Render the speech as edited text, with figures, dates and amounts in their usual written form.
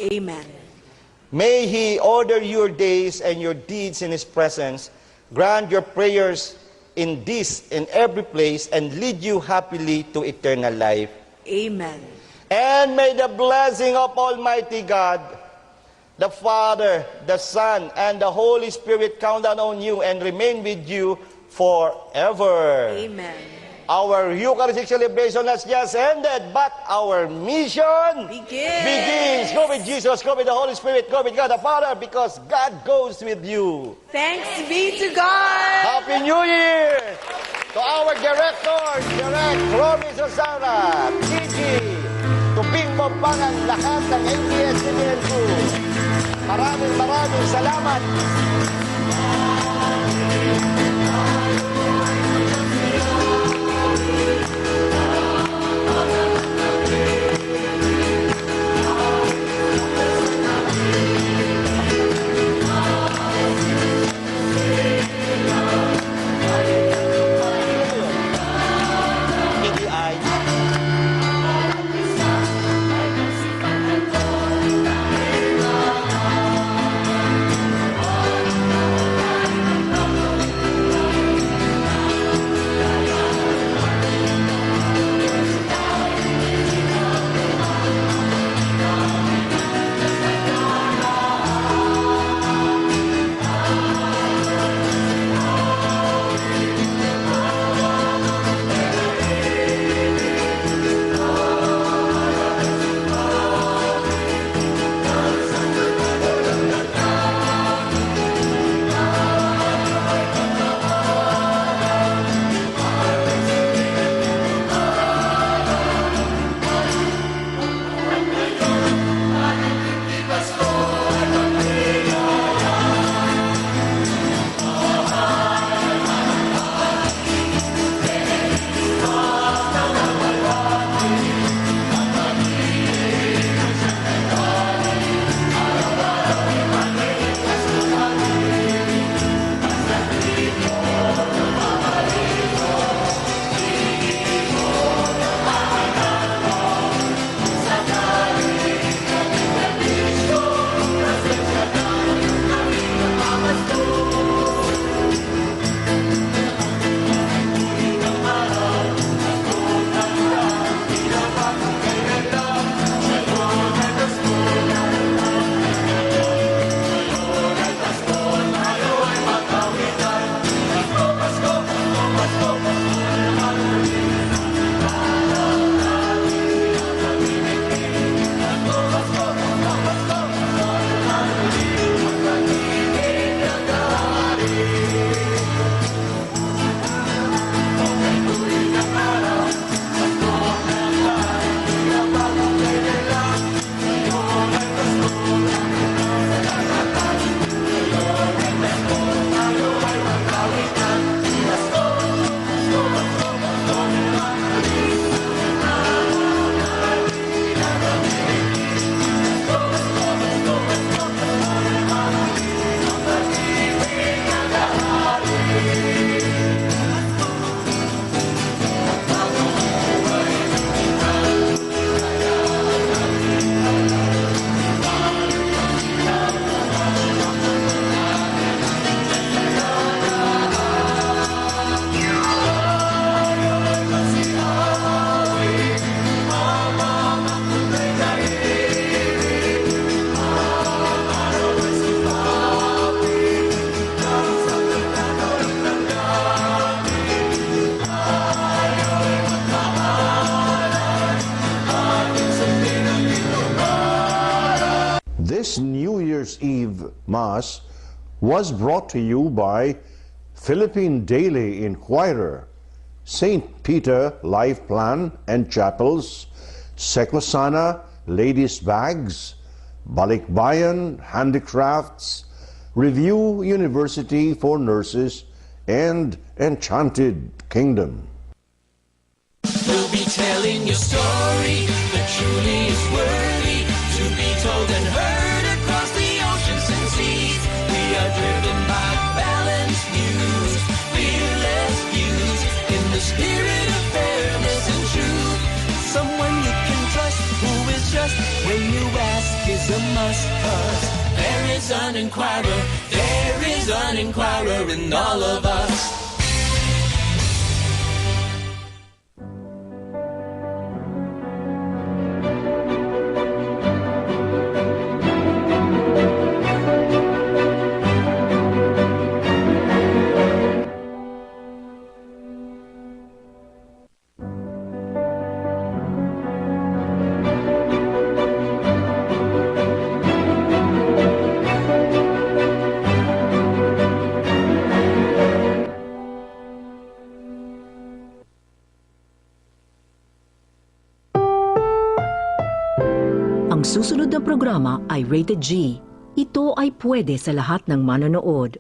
Amen. May He order your days and your deeds in His presence, grant your prayers in this and every place, and lead you happily to eternal life. Amen. And may the blessing of Almighty God, the Father, the Son, and the Holy Spirit come down on you and remain with you forever. Amen. Our Eucharistic celebration has just ended, but our mission begins. Go with Jesus, go with the Holy Spirit, go with God the Father, because God goes with you. Thanks be to God. Happy New Year! To our directors, Direct Romy Susana, Gigi, to Bing Bombangan, lahat ng ABS-CBN crew. Maraming salamat. This New Year's Eve Mass was brought to you by Philippine Daily Inquirer, St. Peter Life Plan and Chapels, Sekosana Ladies Bags, Balikbayan Handicrafts, Review University for Nurses, and Enchanted Kingdom. We'll be telling your story that truly is worthy to be told and heard across the oceans and seas. We are driven by balanced views, fearless views, in the spirit of fairness and truth. Someone you can trust, who is just when you ask. is a must, 'cause there is an inquirer in all of us. Ang susunod na programa ay Rated G. Ito ay pwede sa lahat ng manonood.